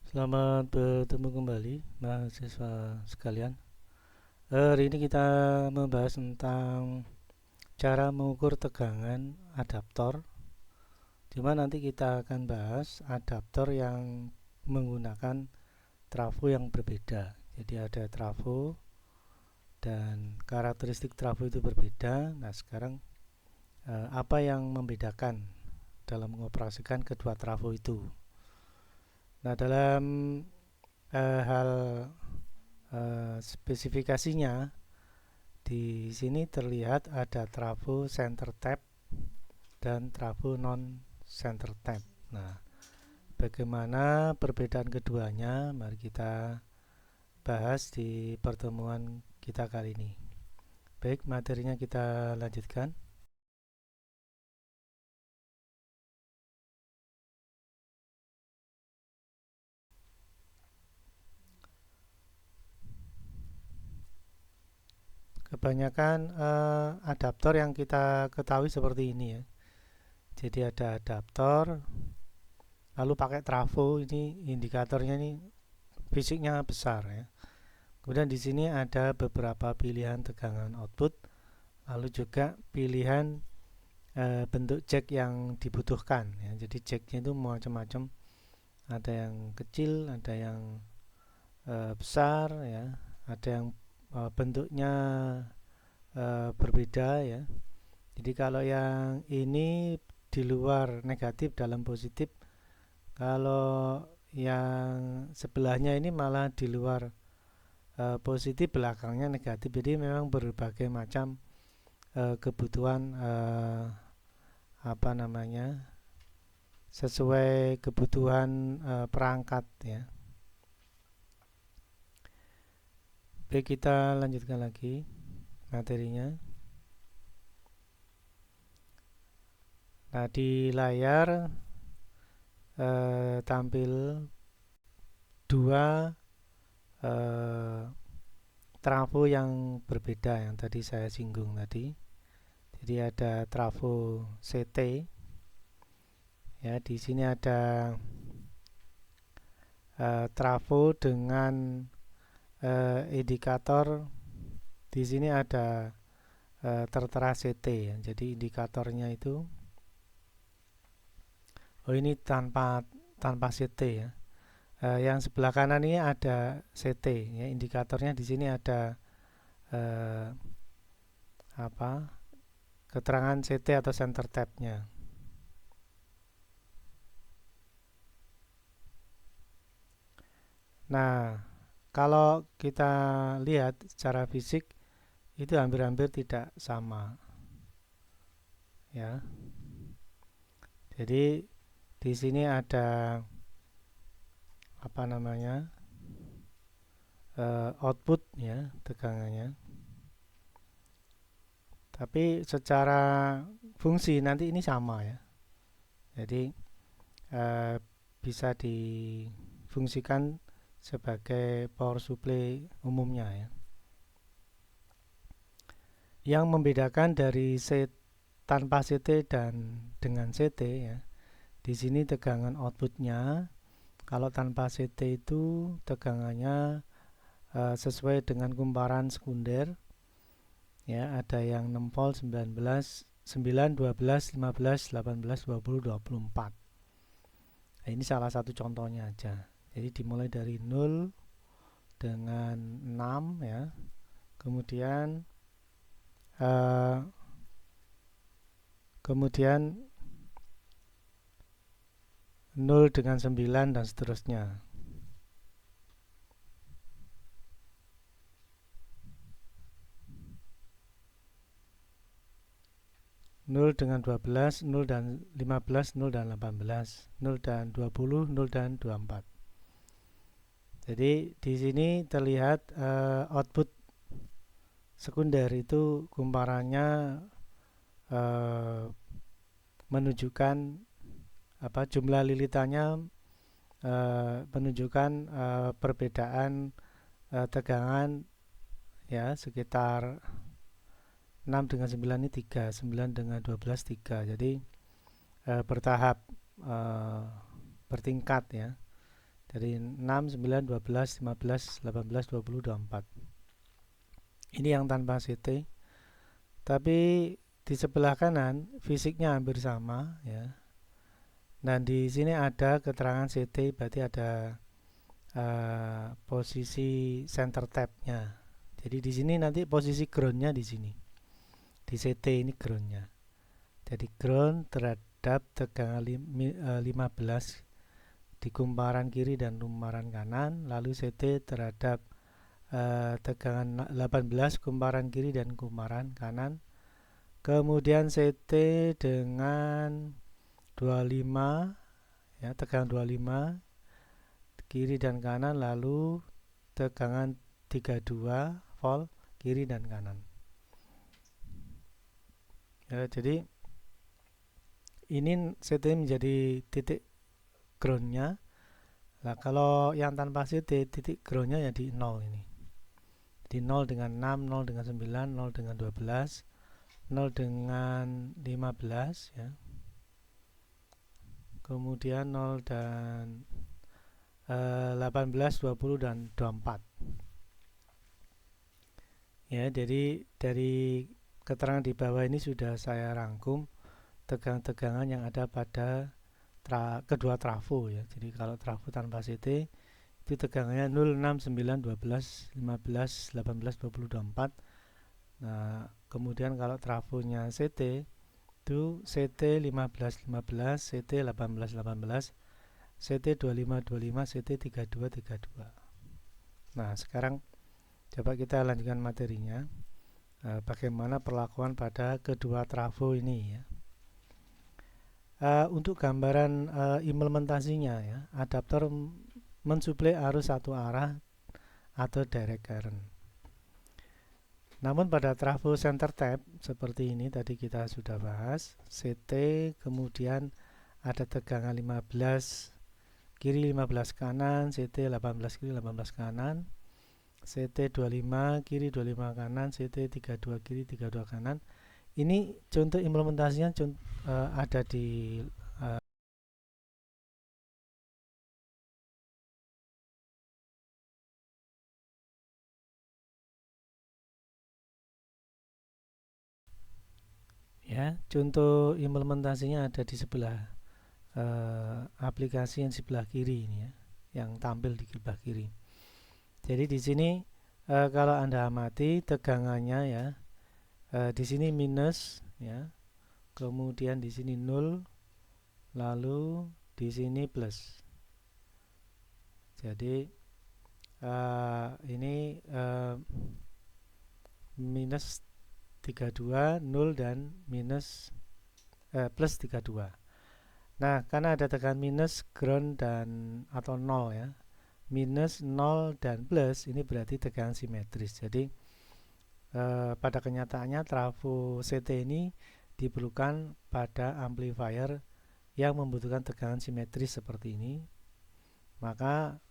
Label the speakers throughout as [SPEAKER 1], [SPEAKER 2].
[SPEAKER 1] Selamat bertemu kembali mahasiswa sekalian. Hari ini kita membahas tentang cara mengukur tegangan adaptor, di mana nanti kita akan bahas adaptor yang menggunakan trafo yang berbeda. Jadi ada trafo dan karakteristik trafo itu berbeda. Nah, sekarang apa yang membedakan dalam mengoperasikan kedua trafo itu? Nah, dalam hal spesifikasinya di sini terlihat ada trafo center tap dan trafo non center tap. Nah, bagaimana perbedaan keduanya? Mari kita bahas di pertemuan kita kali ini. Baik, materinya kita lanjutkan. Kebanyakan adaptor yang kita ketahui seperti ini ya. Jadi ada adaptor, lalu pakai trafo. Ini indikatornya ini fisiknya besar ya. Kemudian di sini ada beberapa pilihan tegangan output, lalu juga pilihan bentuk jack yang dibutuhkan ya. Jadi jacknya itu macam-macam, ada yang kecil, ada yang besar ya, ada yang bentuknya berbeda ya. Jadi kalau yang ini di luar negatif dalam positif, kalau yang sebelahnya ini malah di luar positif, belakangnya negatif. Jadi memang berbagai macam kebutuhan apa namanya, sesuai kebutuhan perangkat ya. Baik, kita lanjutkan lagi materinya. Nah, di layar tampil dua eh, trafo yang berbeda yang tadi saya singgung tadi. Jadi ada trafo CT ya, di sini ada trafo dengan indikator. Di sini ada tertera CT ya. Jadi indikatornya itu, oh ini tanpa tanpa CT ya. Yang sebelah kanan ini ada CT ya, indikatornya di sini ada eh, apa, keterangan CT atau center tap-nya. Nah, kalau kita lihat secara fisik itu hampir-hampir tidak sama ya. Jadi di sini ada apa namanya, output ya, tegangannya. Tapi secara fungsi nanti ini sama ya. Jadi eh, bisa difungsikan sebagai power supply umumnya ya. Yang membedakan dari tanpa CT dan dengan CT ya. Di sini tegangan outputnya, kalau tanpa CT itu tegangannya sesuai dengan kumparan sekunder ya, ada yang 6 volt, 19, 9, 12, 15, 18, 20, 24. Nah, ini salah satu contohnya aja. Jadi dimulai dari 0 dengan 6 ya. Kemudian eh, kemudian 0 dengan 9 dan seterusnya. 0 dengan 12, 0 dan 15, 0 dan 18, 0 dan 20, 0 dan 24. Jadi di sini terlihat output sekunder itu kumparannya eh, menunjukkan apa, jumlah lilitannya menunjukkan perbedaan tegangan ya, sekitar 6 dengan 9 ini 3, 9 dengan 12 3. Jadi bertahap, bertingkat ya. Dari 6, 9, 12, 15, 18, 20, 24. Ini yang tanpa CT. Tapi di sebelah kanan fisiknya hampir sama ya. Dan di sini ada keterangan CT, berarti ada posisi center tab-nya. Jadi di sini nanti posisi ground-nya di sini. Di CT ini ground-nya. Jadi ground terhadap tegangan 15 di kumparan kiri dan kumparan kanan, lalu CT terhadap tegangan 18 kumparan kiri dan kumparan kanan. Kemudian CT dengan 25 ya, tegangan 25 kiri dan kanan, lalu tegangan 32 volt kiri dan kanan. Ya, jadi ini CT menjadi titik groundnya. Nah, kalau yang tanpa CT, titik groundnya ya di 0 ini. Di 0 dengan 6, 0 dengan 9, 0 dengan 12, 0 dengan 15 ya. Kemudian 0 dan 18, 20 dan 24. Ya, jadi dari keterangan di bawah ini sudah saya rangkum tegangan-tegangan yang ada pada kedua trafo ya. Jadi kalau trafo tanpa CT itu tegangannya 0, 6, 9, 12, 15, 18, 20, 24. Nah, kemudian kalau trafonya CT itu CT 15, 15, CT 18, 18, CT 25, 25, CT 32, 32. Nah, sekarang coba kita lanjutkan materinya. Bagaimana perlakuan pada kedua trafo ini ya. Untuk gambaran implementasinya ya, adaptor mensuplai arus satu arah atau direct current. Namun pada trafo center tap seperti ini tadi kita sudah bahas, CT kemudian ada tegangan 15 kiri 15 kanan, CT 18 kiri 18 kanan, CT 25 kiri 25 kanan, CT 32 kiri 32 kanan. Ini contoh implementasinya ada di ya, contoh implementasinya ada di sebelah aplikasi yang sebelah kiri ini ya, yang tampil di sebelah kiri. Jadi di sini kalau Anda amati tegangannya ya, di sini minus ya, kemudian di sini 0, lalu di sini plus. Jadi ini minus 32, 0 dan minus plus 32. Nah, karena ada tegangan minus, ground dan atau 0 ya. Minus, 0 dan plus ini berarti tegangan simetris. Jadi pada kenyataannya trafo CT ini diperlukan pada amplifier yang membutuhkan tegangan simetris seperti ini. Maka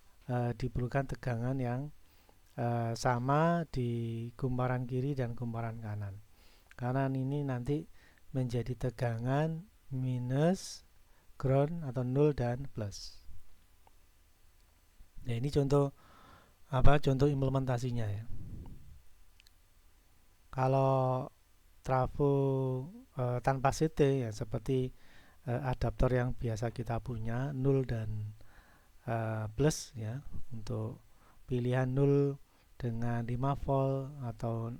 [SPEAKER 1] diperlukan tegangan yang sama di kumparan kiri dan kumparan kanan. Kanan ini nanti menjadi tegangan minus, ground atau 0 dan plus. Nah, ini contoh contoh implementasinya ya. Kalau trafo tanpa CT ya seperti adaptor yang biasa kita punya 0 dan plus ya, untuk pilihan 0 dengan 5 volt atau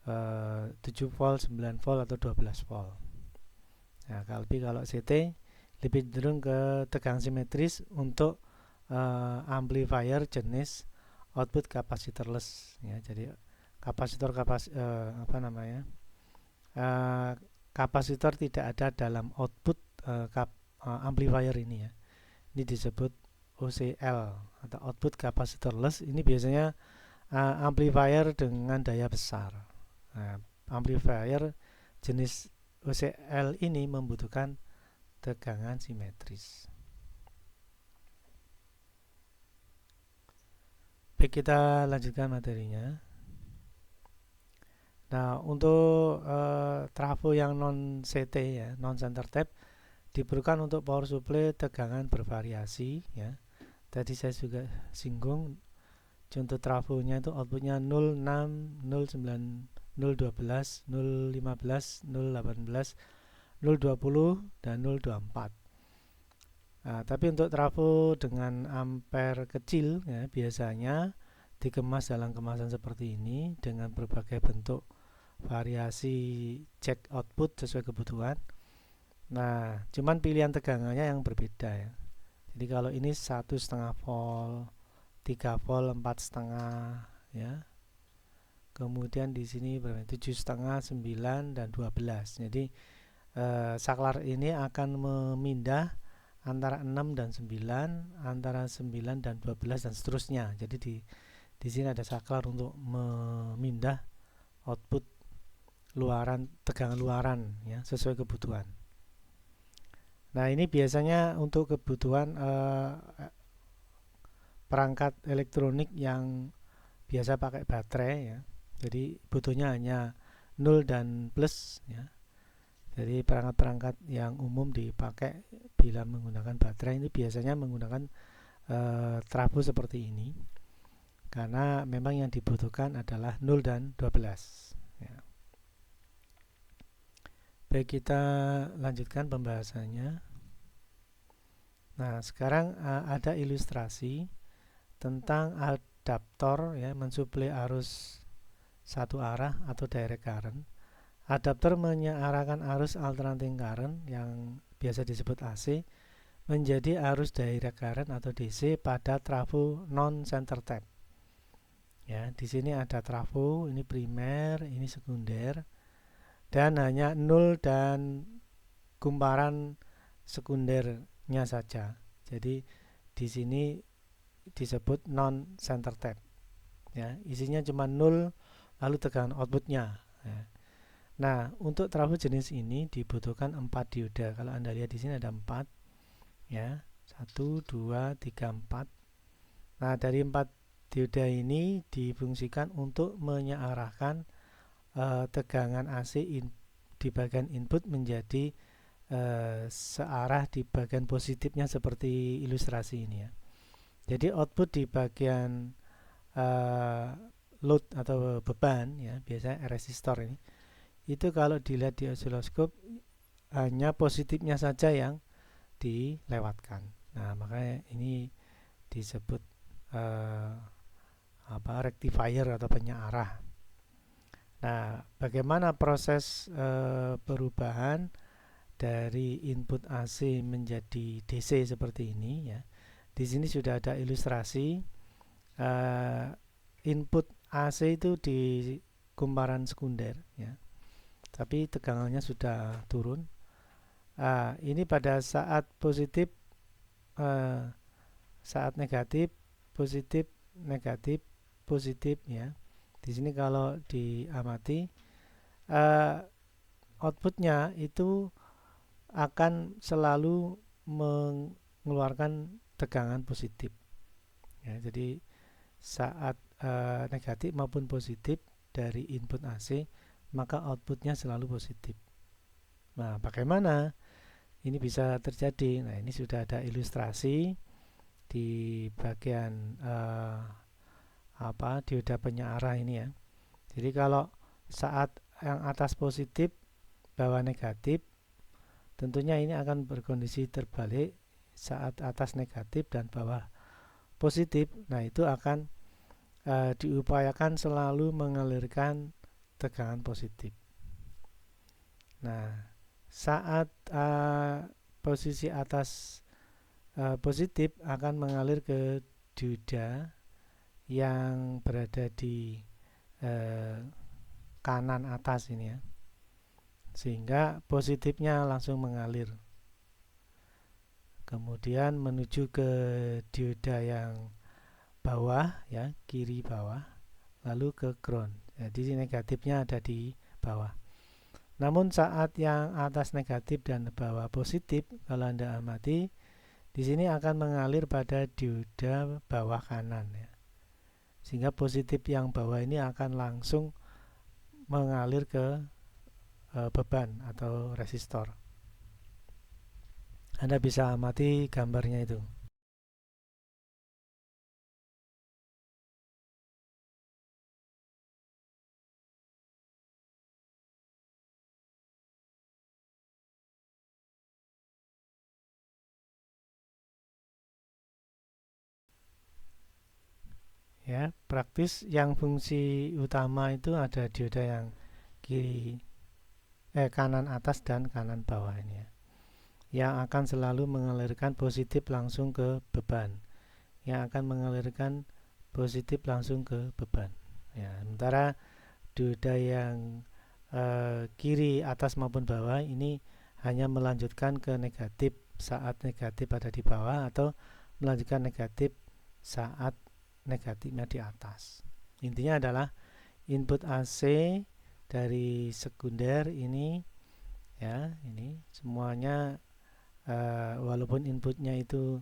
[SPEAKER 1] 7 volt, 9 volt atau 12 volt. Nah, kalau CT lebih cenderung ke tegangan simetris untuk amplifier jenis output capacitorless ya. Jadi kapasitor tidak ada dalam output amplifier ini ya. Ini disebut OCL atau output capacitorless. Ini biasanya amplifier dengan daya besar. Nah, amplifier jenis OCL ini membutuhkan tegangan simetris. Baik, kita lanjutkan materinya. Nah, untuk trafo yang non CT ya, non center tap, diperlukan untuk power supply tegangan bervariasi ya. tadi saya juga singgung, contoh trafonya itu outputnya 06, 09, 012, 015, 018, 020, dan 024. Nah, tapi untuk trafo dengan ampere kecil ya, biasanya dikemas dalam kemasan seperti ini dengan berbagai bentuk variasi jack output sesuai kebutuhan. Nah, cuman pilihan tegangannya yang berbeda ya. Jadi kalau ini 1,5 volt, 3 volt, 4,5 ya. Kemudian di sini berapa? 7,5, 9, dan 12. Jadi saklar ini akan memindah antara 6 dan 9, antara 9 dan 12, dan seterusnya. Jadi di sini ada saklar untuk memindah output luaran, tegangan luaran ya, sesuai kebutuhan. Nah, ini biasanya untuk kebutuhan perangkat elektronik yang biasa pakai baterai ya. Jadi butuhnya hanya 0 dan plus ya. Jadi perangkat-perangkat yang umum dipakai bila menggunakan baterai ini biasanya menggunakan trafo seperti ini, karena memang yang dibutuhkan adalah 0 dan 12 ya. Baik, kita lanjutkan pembahasannya. Nah, sekarang ada ilustrasi tentang adaptor ya, mensuplai arus satu arah atau direct current. Adaptor menyearahkan arus alternating current yang biasa disebut AC menjadi arus direct current atau DC pada trafo non center tap. Ya, di sini ada trafo, ini primer, ini sekunder, dan hanya 0 dan kumparan sekundernya saja. Jadi di sini disebut non center tap. Ya, isinya cuma 0 lalu tegangan outputnya. Ya. Nah, untuk trafo jenis ini dibutuhkan 4 dioda. Kalau Anda lihat di sini ada 4 ya. 1 2 3 4. Nah, dari 4 dioda ini difungsikan untuk menyearahkan tegangan AC di bagian input menjadi searah di bagian positifnya seperti ilustrasi ini ya. Jadi output di bagian load atau beban ya, biasanya resistor ini, itu kalau dilihat di osiloskop hanya positifnya saja yang dilewatkan. Nah, makanya ini disebut rectifier atau penyearah. Nah, bagaimana proses perubahan dari input AC menjadi DC seperti ini ya. Di sini sudah ada ilustrasi input AC itu di kumparan sekunder ya. Tapi tegangannya sudah turun. Ini pada saat positif, saat negatif, positif, negatif, positif ya. Di sini kalau diamati outputnya itu akan selalu mengeluarkan tegangan positif ya. Jadi saat negatif maupun positif dari input AC, maka outputnya selalu positif. Nah, bagaimana ini bisa terjadi? Nah, ini sudah ada ilustrasi di bagian dioda penyearah ini ya. Jadi kalau saat yang atas positif, bawah negatif, tentunya ini akan berkondisi terbalik. Saat atas negatif dan bawah positif, nah itu akan diupayakan selalu mengalirkan tegangan positif. Nah, saat posisi atas positif akan mengalir ke dioda yang berada di kanan atas ini ya, sehingga positifnya langsung mengalir kemudian menuju ke dioda yang bawah ya, kiri bawah, lalu ke ground. Jadi negatifnya ada di bawah. Namun saat yang atas negatif dan bawah positif, kalau Anda amati, di sini akan mengalir pada dioda bawah kanan ya. Sehingga positif yang bawah ini akan langsung mengalir ke beban atau resistor. Anda bisa amati gambarnya itu. Ya, praktis yang fungsi utama itu ada dioda yang kiri kanan atas dan kanan bawah ini ya. Yang akan selalu mengalirkan positif langsung ke beban. Yang akan mengalirkan positif langsung ke beban. Ya, sementara dioda yang kiri atas maupun bawah ini hanya melanjutkan ke negatif saat negatif ada di bawah atau melanjutkan negatif saat negatifnya di atas. Intinya adalah input AC dari sekunder ini ya, ini semuanya walaupun inputnya itu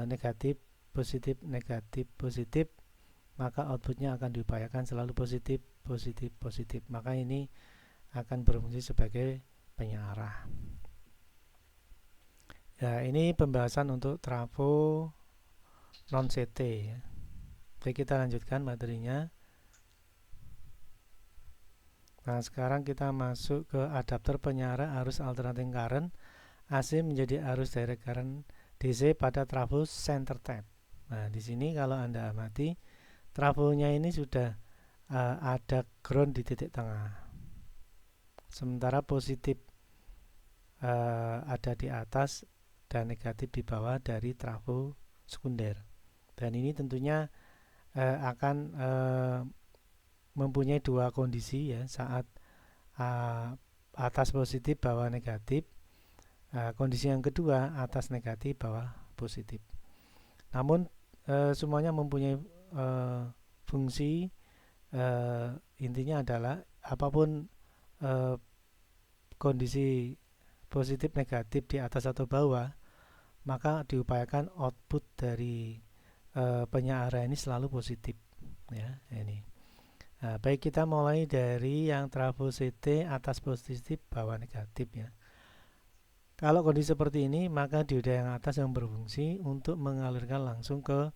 [SPEAKER 1] negatif, positif, negatif, positif, maka outputnya akan diupayakan selalu positif, positif, positif. Maka ini akan berfungsi sebagai penyearah. Ya, ini pembahasan untuk trafo non CT ya. Oke, kita lanjutkan materinya. Nah, sekarang kita masuk ke adapter penyearah arus alternating current AC menjadi arus direct current DC pada trafo center tap. Nah, di sini kalau Anda amati, trafonya ini sudah ada ground di titik tengah. Sementara positif ada di atas dan negatif di bawah dari trafo sekunder. Dan ini tentunya akan mempunyai dua kondisi ya, saat atas positif bawah negatif. Kondisi yang kedua atas negatif bawah positif. Namun semuanya mempunyai fungsi, intinya adalah apapun kondisi positif negatif di atas atau bawah, maka diupayakan output dari penyearah ini selalu positif ya. Ini baik, kita mulai dari yang trafo CT atas positif bawah negatif ya. Kalau kondisi seperti ini, maka dioda yang atas yang berfungsi untuk mengalirkan langsung ke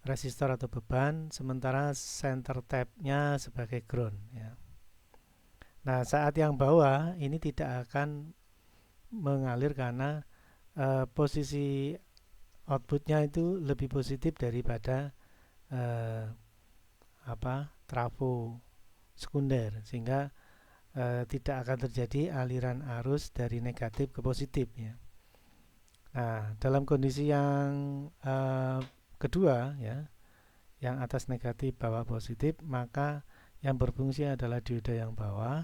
[SPEAKER 1] resistor atau beban, sementara center tap-nya sebagai ground ya. Nah, saat yang bawah ini tidak akan mengalir karena posisi outputnya itu lebih positif daripada trafo sekunder, sehingga tidak akan terjadi aliran arus dari negatif ke positif ya. Nah, dalam kondisi yang kedua ya, yang atas negatif bawah positif, maka yang berfungsi adalah dioda yang bawah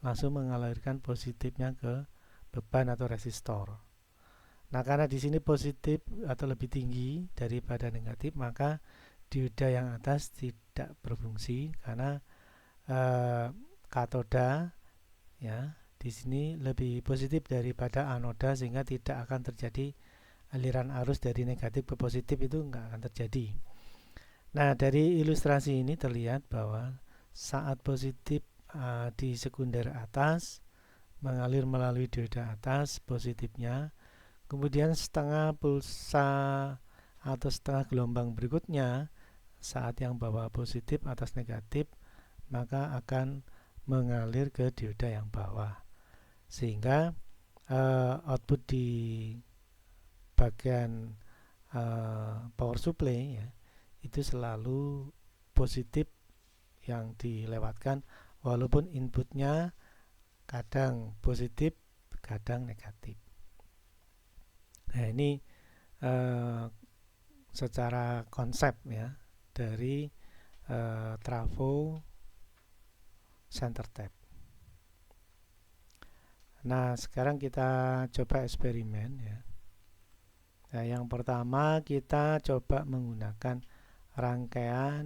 [SPEAKER 1] langsung mengalirkan positifnya ke beban atau resistor. Nah, karena di sini positif atau lebih tinggi daripada negatif, maka dioda yang atas tidak berfungsi karena katoda ya di sini lebih positif daripada anoda, sehingga tidak akan terjadi aliran arus dari negatif ke positif, itu nggak akan terjadi. Nah, dari ilustrasi ini terlihat bahwa saat positif di sekunder atas mengalir melalui dioda atas positifnya, kemudian setengah pulsa atau setengah gelombang berikutnya saat yang bawah positif atas negatif, maka akan mengalir ke dioda yang bawah, sehingga output di bagian power supply ya, itu selalu positif yang dilewatkan, walaupun inputnya kadang positif kadang negatif. Nah, ini secara konsep ya dari trafo center tap. Nah, sekarang kita coba eksperimen ya. Nah, yang pertama kita coba menggunakan rangkaian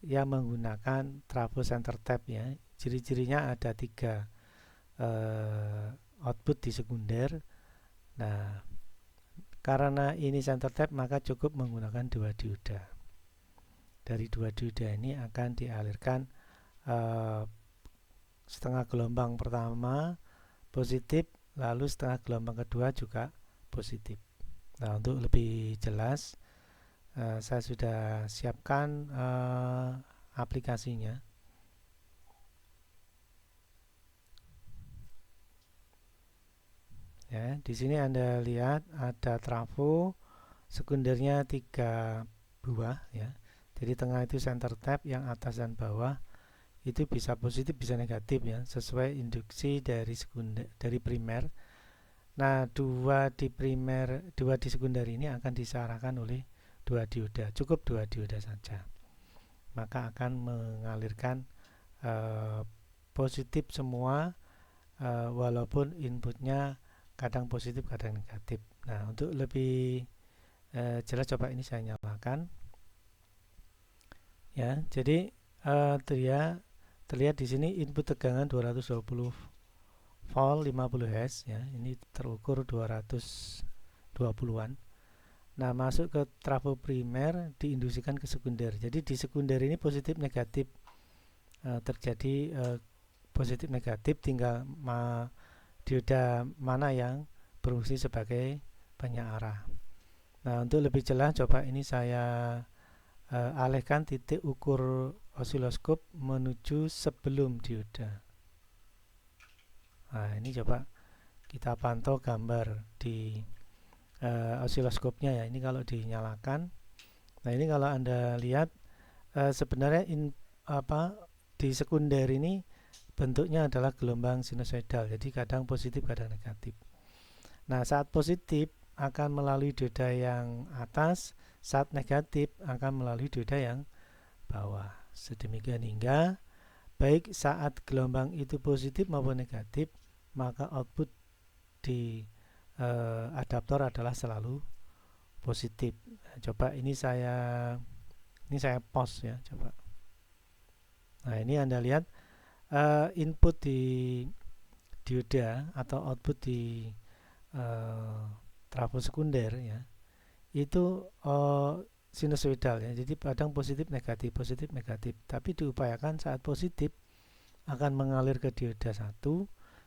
[SPEAKER 1] yang menggunakan trafo center tap ya. Ciri-cirinya ada 3 output di sekunder. Nah, karena ini center tap, maka cukup menggunakan 2 dioda. Dari 2 dioda ini akan dialirkan setengah gelombang pertama positif, lalu setengah gelombang kedua juga positif. Nah, untuk lebih jelas saya sudah siapkan aplikasinya. Ya, di sini Anda lihat ada trafo sekundernya 3 buah ya. Jadi tengah itu center tap, yang atas dan bawah itu bisa positif bisa negatif ya, sesuai induksi dari primer. Nah, dua di sekunder ini akan disearahkan oleh dua dioda, cukup dua dioda saja. Maka akan mengalirkan positif semua, walaupun inputnya kadang positif kadang negatif. Nah, untuk lebih jelas coba ini saya nyalakan ya. Jadi terlihat di sini input tegangan 220 volt 50 Hz ya. Ini terukur 220-an. Nah, masuk ke trafo primer, diinduksikan ke sekunder. Jadi di sekunder ini positif negatif terjadi, positif negatif, tinggal dioda mana yang berfungsi sebagai penyearah. Nah, untuk lebih jelas coba ini saya alihkan titik ukur osiloskop menuju sebelum dioda. Nah, ini coba kita pantau gambar di osiloskopnya ya. Ini kalau dinyalakan. Nah, ini kalau Anda lihat sebenarnya di sekunder ini bentuknya adalah gelombang sinusoidal. Jadi kadang positif kadang negatif. Nah, saat positif akan melalui dioda yang atas, saat negatif akan melalui dioda yang bawah. Sedemikian hingga baik saat gelombang itu positif maupun negatif, maka output di adaptor adalah selalu positif. Nah, coba ini saya pause ya, coba. Nah, ini Anda lihat input di dioda atau output di trafo sekunder ya, itu sinusoidal ya. Jadi kadang positif negatif. Tapi diupayakan saat positif akan mengalir ke dioda 1,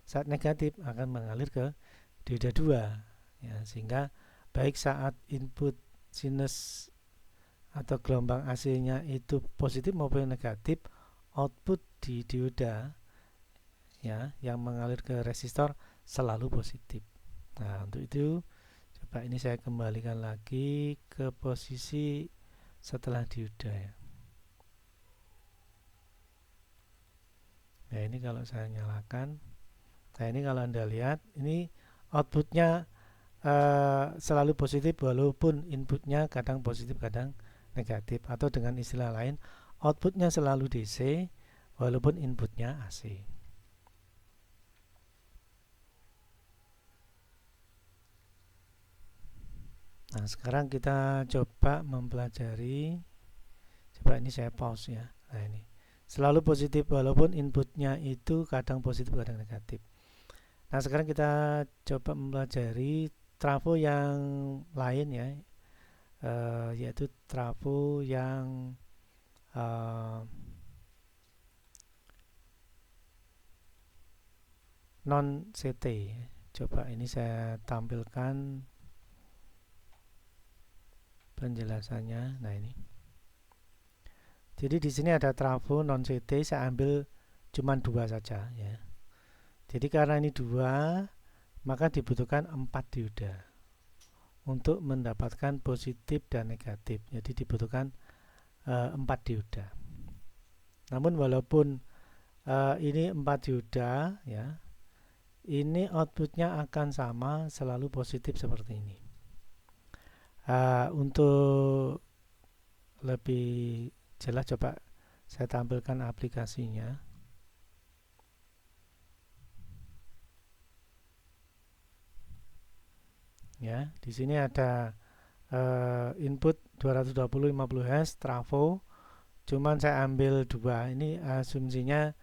[SPEAKER 1] saat negatif akan mengalir ke dioda 2 ya, sehingga baik saat input sinus atau gelombang AC-nya itu positif maupun negatif, output di dioda ya yang mengalir ke resistor selalu positif. Nah, untuk itu coba ini saya kembalikan lagi ke posisi setelah dioda ya. Nah, ini kalau saya nyalakan. Nah, ini kalau Anda lihat, ini outputnya selalu positif walaupun inputnya kadang positif kadang negatif, atau dengan istilah lain outputnya selalu DC walaupun inputnya AC. Nah, sekarang kita coba mempelajari, coba ini saya pause ya. Nah, ini selalu positif walaupun inputnya itu kadang positif kadang negatif. Nah, sekarang kita coba mempelajari trafo yang lain ya, yaitu trafo yang non CT. Coba ini saya tampilkan penjelasannya. Nah, ini. Jadi di sini ada trafo non CT, saya ambil cuma 2 saja ya. Jadi karena ini 2, maka dibutuhkan 4 dioda untuk mendapatkan positif dan negatif. Jadi dibutuhkan 4 dioda. Namun walaupun ini 4 dioda ya, ini outputnya akan sama, selalu positif seperti ini. Untuk lebih jelas coba saya tampilkan aplikasinya. Ya, di sini ada input 220-50 Hz trafo, cuman saya ambil 2. Ini asumsinya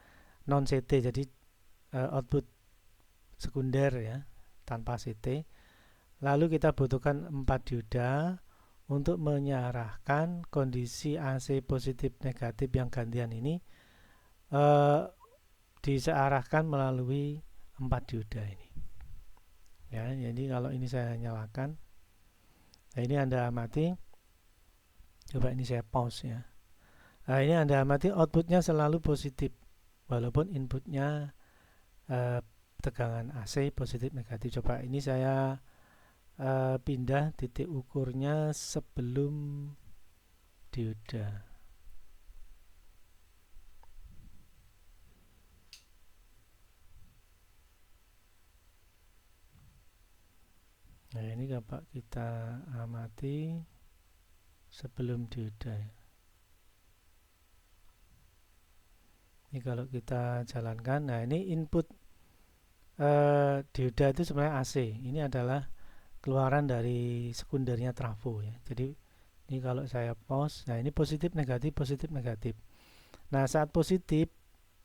[SPEAKER 1] non CT, jadi output sekunder ya, tanpa CT. Lalu kita butuhkan 4 dioda untuk mengarahkan kondisi AC positif negatif yang gantian ini, disearahkan melalui 4 dioda ini ya. Jadi kalau ini saya nyalakan, nah ini Anda amati, coba ini saya pause ya. Nah, ini Anda amati outputnya selalu positif walaupun inputnya tegangan AC positif negatif. Coba ini saya pindah titik ukurnya sebelum dioda. Nah, ini coba kita amati sebelum dioda. Ini kalau kita jalankan, nah ini input dioda itu sebenarnya AC. Ini adalah keluaran dari sekundernya trafo ya. Jadi ini kalau saya pause, nah ini positif negatif positif negatif. Nah, saat positif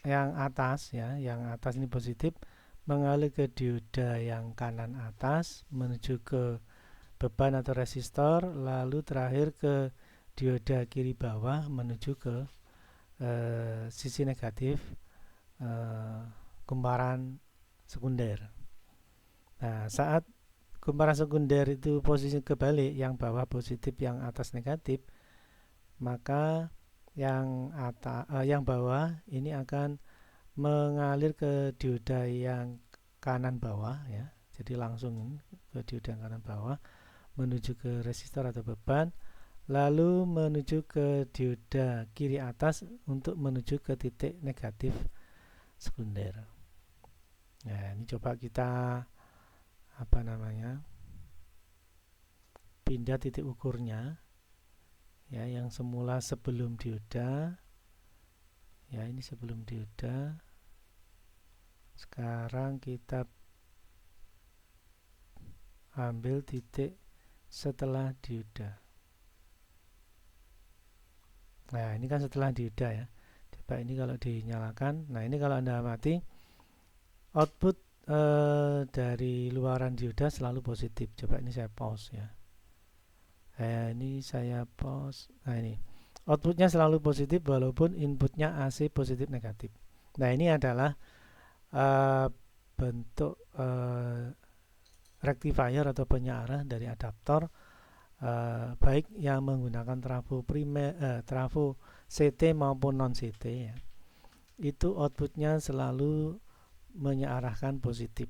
[SPEAKER 1] yang atas ya, yang atas ini positif mengalir ke dioda yang kanan atas menuju ke beban atau resistor, lalu terakhir ke dioda kiri bawah menuju ke sisi negatif kumparan sekunder. Nah, saat kumparan sekunder itu posisi kebalik, yang bawah positif, yang atas negatif, maka yang bawah ini akan mengalir ke dioda yang kanan bawah ya. Jadi langsung ke dioda yang kanan bawah menuju ke resistor atau beban, lalu menuju ke dioda kiri atas untuk menuju ke titik negatif sekunder. Nah, ini coba kita pindah titik ukurnya ya, yang semula sebelum dioda ya, ini sebelum dioda, sekarang kita ambil titik setelah dioda. Nah, ini kan setelah dioda ya. Coba ini kalau dinyalakan, nah ini kalau Anda amati output dari luaran dioda selalu positif. Coba ini saya pause ya. Ini saya pause. Nah, ini outputnya selalu positif walaupun inputnya AC positif negatif. Nah, ini adalah bentuk rectifier atau penyearah dari adaptor, baik yang menggunakan trafo CT maupun non CT ya. Itu outputnya selalu menyearahkan positif.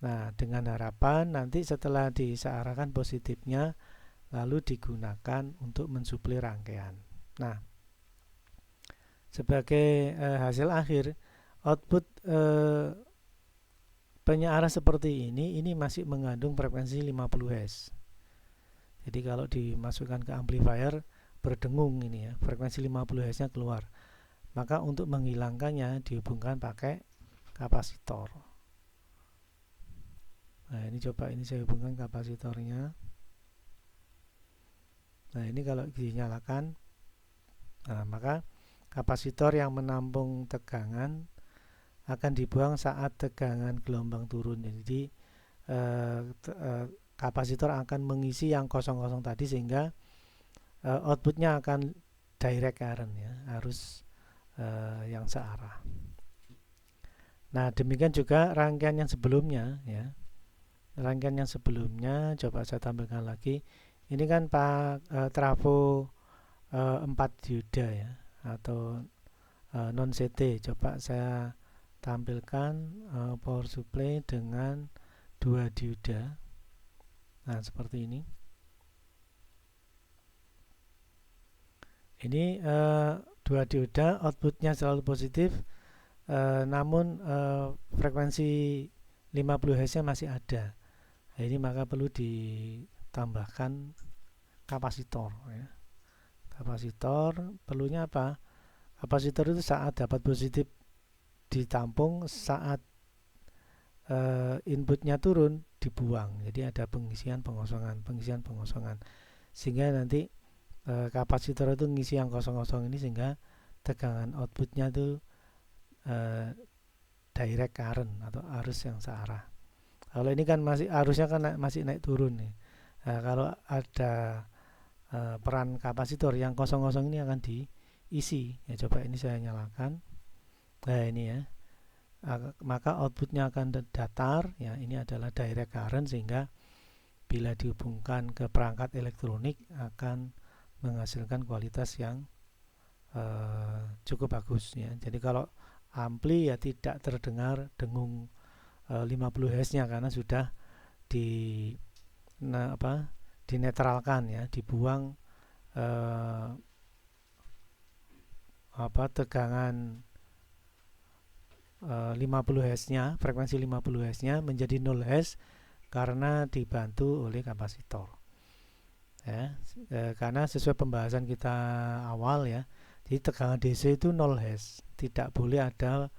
[SPEAKER 1] Nah, dengan harapan nanti setelah disearahkan positifnya lalu digunakan untuk mensuplai rangkaian. Nah, sebagai hasil akhir, output penyearah seperti ini masih mengandung frekuensi 50 Hz. Jadi kalau dimasukkan ke amplifier berdengung ini ya, frekuensi 50 Hz nya keluar. Maka untuk menghilangkannya dihubungkan pakai kapasitor. Nah, ini coba ini saya hubungkan kapasitornya. Nah, ini kalau dinyalakan, nah, maka kapasitor yang menampung tegangan akan dibuang saat tegangan gelombang turun. Jadi kapasitor akan mengisi yang kosong-kosong tadi sehingga outputnya akan direct current ya, arus yang searah. Nah, demikian juga rangkaian yang sebelumnya ya. Rangkaian yang sebelumnya coba saya tampilkan lagi. Ini kan trafo 4 dioda ya, atau non CT. Coba saya tampilkan power supply dengan 2 dioda. Nah, seperti ini. Ini 2 dioda, outputnya selalu positif, namun frekuensi 50 Hz nya masih ada. Nah, ini maka perlu ditambahkan kapasitor ya. Kapasitor perlunya apa? Kapasitor itu saat dapat positif ditampung, saat inputnya turun dibuang. Jadi ada pengisian pengosongan sehingga nanti kapasitor itu ngisi yang kosong-kosong ini sehingga tegangan outputnya itu direct current atau arus yang searah. Kalau ini kan masih arusnya kan masih naik turun nih. Nah, kalau ada peran kapasitor yang kosong-kosong ini akan diisi. Ya, coba ini saya nyalakan. Nah, ini ya. Maka outputnya akan datar ya. Ini adalah direct current sehingga bila dihubungkan ke perangkat elektronik akan menghasilkan kualitas yang cukup bagus ya. Jadi kalau ampli ya tidak terdengar dengung 50 Hz nya karena sudah dinetralkan ya, dibuang eh, tegangan 50 Hz-nya, frekuensi 50 Hz-nya menjadi 0 Hz karena dibantu oleh kapasitor. Ya, karena sesuai pembahasan kita awal ya, jadi tegangan DC itu 0 Hz, tidak boleh ada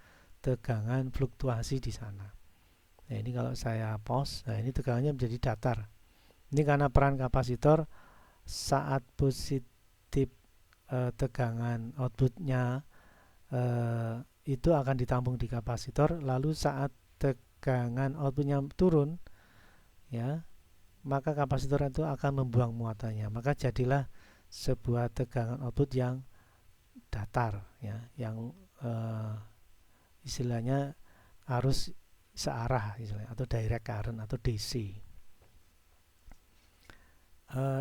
[SPEAKER 1] tegangan fluktuasi di sana. Nah, ini kalau saya pause, nah ini tegangannya menjadi datar. Ini karena peran kapasitor saat positif tegangan outputnya itu akan ditampung di kapasitor, lalu saat tegangan outputnya turun ya, maka kapasitor itu akan membuang muatannya, maka jadilah sebuah tegangan output yang datar ya, yang istilahnya arus searah istilahnya, atau direct current atau DC.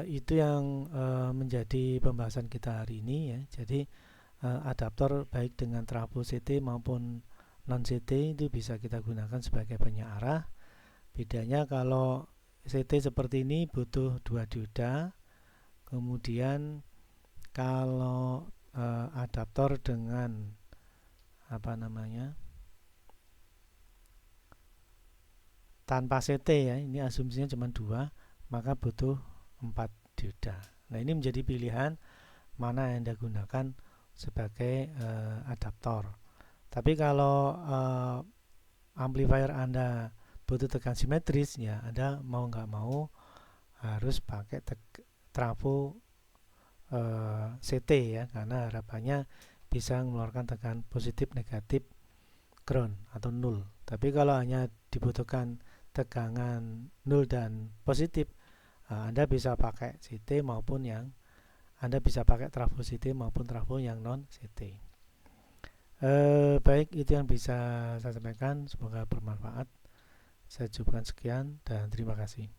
[SPEAKER 1] Itu yang menjadi pembahasan kita hari ini ya. Jadi adaptor baik dengan trafo CT maupun non CT itu bisa kita gunakan sebagai penyearah. Bedanya kalau CT seperti ini butuh 2 dioda. Kemudian kalau adaptor dengan tanpa CT ya, ini asumsinya cuma 2, maka butuh 4 dioda. Nah, ini menjadi pilihan mana yang Anda gunakan sebagai adaptor. Tapi kalau amplifier Anda butuh tegangan simetris ya, Anda mau nggak mau harus pakai trafo CT ya, karena harapannya bisa mengeluarkan tegangan positif, negatif, ground atau nol. Tapi kalau hanya dibutuhkan tegangan 0 dan positif, Anda bisa pakai CT maupun yang Anda bisa pakai trafo CT maupun trafo yang non CT. Baik, itu yang bisa saya sampaikan. Semoga bermanfaat. Saya cukupkan sekian dan terima kasih.